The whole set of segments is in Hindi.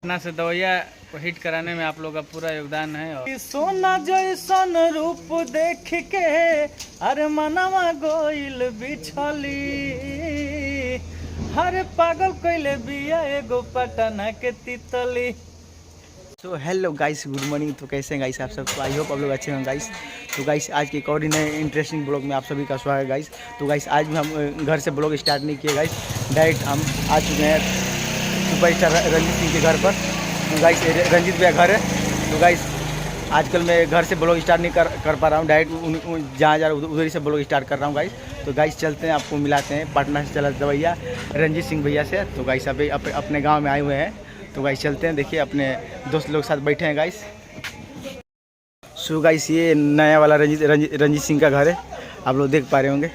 पटना से दवैया को हिट कराने में आप लोग का पूरा योगदान है। और सोना जैसन रूप देख के अरे मनवा गोइल बिछली, हर पागल कोइले बिया एगो पटना के तितली। तो हेलो गाइस, गुड मॉर्निंग। तो कैसे हैं गाइस आप सब? तो आई होप आप लोग अच्छे हैं गाइस। तो गाइस आज के एक और नए इंटरेस्टिंग ब्लॉग में आप सभी का स्वागत है गाइस। तो गाइस आज भी हम घर से ब्लॉग स्टार्ट नहीं किए गाइस, डायरेक्ट हम आ चुके हैं सुपरस्टार रंजीत सिंह के घर पर। तो गाइस रंजीत भैया घर है। तो गाइस आजकल मैं घर से ब्लॉग स्टार्ट नहीं कर पा रहा हूँ, डायरेक्ट जहाँ जा रहा हूँ उधर ही से ब्लॉग स्टार्ट कर रहा हूँ गाइस। तो गाइस चलते हैं, आपको मिलाते हैं पटना से चला दवैया रंजीत सिंह भैया से। तो गाइस अभी अपने गाँव में आए हुए हैं। तो गाइस चलते हैं, देखिए अपने दोस्त लोग साथ बैठे हैं गाइस। सो गाइस ये नया वाला रंजीत सिंह का घर है, आप लोग देख पा रहे होंगे।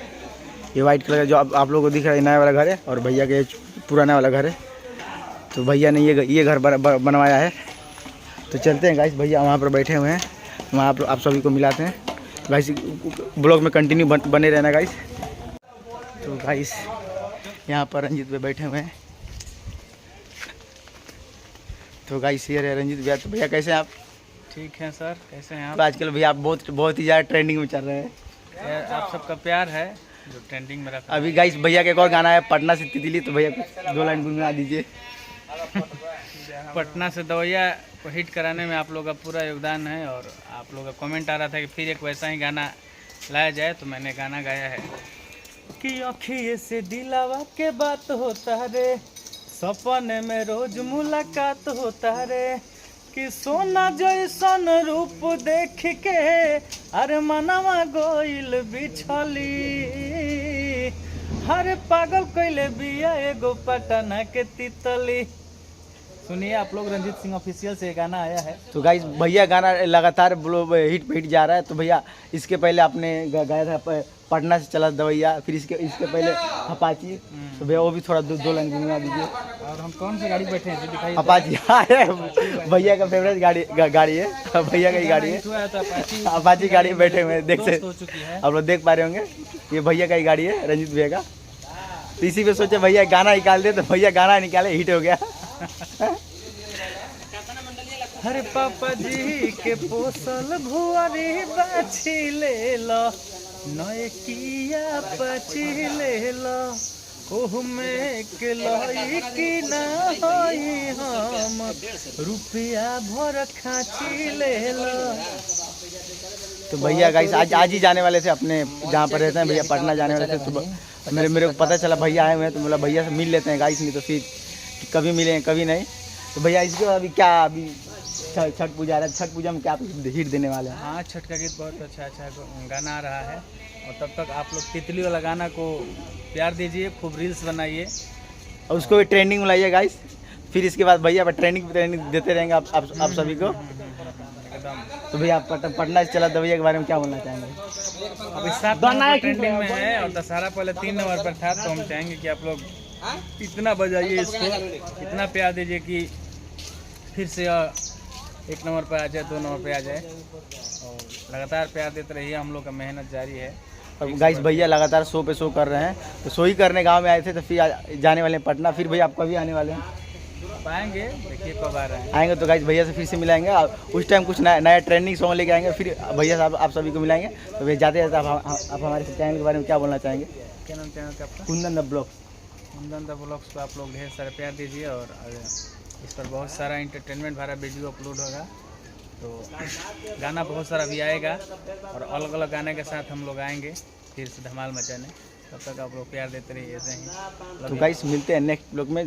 ये वाइट कलर का जो आप लोगों को दिख रहा है नया वाला घर है, और भैया का पुराना वाला घर है। तो भैया ने ये घर बनवाया है। तो चलते हैं गाइस, भैया वहाँ पर बैठे हुए हैं, वहाँ आप सभी को मिलाते हैं गाइस। ब्लॉग में कंटिन्यू बने रहना गाइस। तो गाइस यहाँ पर रंजीत भाई बैठे हुए हैं। तो गाइस ये है रंजीत भैया। तो भैया कैसे हैं आप? ठीक है सर, कैसे हैं आप? तो आजकल भैया आप बहुत ही ज़्यादा ट्रेंडिंग में चल रहे हैं। आप सबका प्यार है जो ट्रेंडिंग में रखा। अभी गाइस भैया का एक और गाना है पटना से तितली। तो भैया कुछ 2 लाइन गुनगुना दीजिए। पटना से दवैया को हिट कराने में आप लोग का पूरा योगदान है। और आप लोग का कमेंट आ रहा था कि फिर एक वैसा ही गाना लाया जाए, तो मैंने गाना गाया है कि अखिए से दिलावा के बात होता रे, सपने में रोज मुलाकात होता रे, कि सोना जैसन रूप देख के अरे मनवा गोइल बिछली, हर पागल कोइले बिया एगो पटना के तितली। सुनिए आप लोग, रंजीत सिंह ऑफिशियल से गाना आया है। तो गाइस भैया गाना लगातार हिट पे हिट जा रहा है। तो भैया इसके पहले आपने गाया था पटना से चला दवैया, फिर इसके पहले अपाची। तो भैया वो भी थोड़ा 2 लाइन गुनगुना दीजिए। और हम कौन सी गाड़ी बैठे हैं दिखाइए। अपाची भैया का फेवरेट गाड़ी है, भैया का ही गाड़ी है। अपाची गाड़ी बैठे हुए हैं, देखते आप लोग देख पा रहे होंगे। ये भैया का ही गाड़ी है, रंजीत भैया का। तो इसी पे सोचे भैया गाना निकाल दे, तो भैया गाना निकाले, हिट हो गया। हरे पापा जी के पोसल भुआरी बाछी ले लो, नए किया पची ले लो, ओह में के लई की ना होई हम रुपया भर खाची ले लो। तो भैया गाइस आज ही जाने वाले थे अपने जहाँ पर रहते हैं भैया, पटना जाने वाले थे। तो मेरे को पता चला भैया आए हुए हैं, तो बोला भैया से मिल लेते हैं गाइस, नहीं तो फिर कभी मिलेंगे कभी नहीं। तो भैया इसके बाद अभी क्या, अभी छठ पूजा आ रहा है, छठ पूजा में क्या हिट देने वाले हैं? हाँ, छठ का गीत बहुत अच्छा गाना आ रहा है। और तब तक आप लोग तितली वाला गाना को प्यार दीजिए, खूब रील्स बनाइए और उसको भी ट्रेंडिंग में लाइए गाइस। फिर इसके बाद भैया ट्रेंडिंग देते रहेंगे आप सभी को। तो भैया पटना से चला दवैया के बारे में क्या बोलना चाहेंगे? अभी 7 नंबर ट्रेंडिंग में है और दशहरा पहले 3 नंबर पर था। तो हम चाहेंगे कि आप लोग इतना बजाइए इसको, इतना प्यार दीजिए कि फिर से 1 नंबर पर आ जाए, 2 नंबर पर आ जाए। और लगातार प्यार देते रहिए, हम लोग का मेहनत जारी है। और गाइस भैया लगातार शो पे शो कर रहे हैं। तो शो ही करने गांव में आए थे, तो फिर जाने वाले हैं पटना। फिर भैया आप कभी आने वाले हैं? आएंगे, देखिए कब आ रहे हैं। आएंगे तो गाइस भैया से फिर से मिलाएंगे, और उस टाइम कुछ नया ट्रेंडिंग सॉन्ग लेके आएंगे। फिर भैया साहब आप सभी को मिलाएंगे। तो भैया जाते जाते आप हमारे चैनल के बारे में क्या बोलना चाहेंगे? क्या नाम चैनल का आपका? Kundan the blogs. Kundan the blogs को आप लोग ढेर सारा प्यार दीजिए। और इस पर बहुत सारा इंटरटेनमेंट भरा वीडियो अपलोड होगा। तो गाना बहुत सारा भी आएगा, और अलग अलग गाने के साथ हम लोग आएंगे फिर से धमाल मचाने। तब तक आप लोग प्यार देते रहिए ऐसे ही। तो गाइस मिलते हैं नेक्स्ट ब्लॉग में।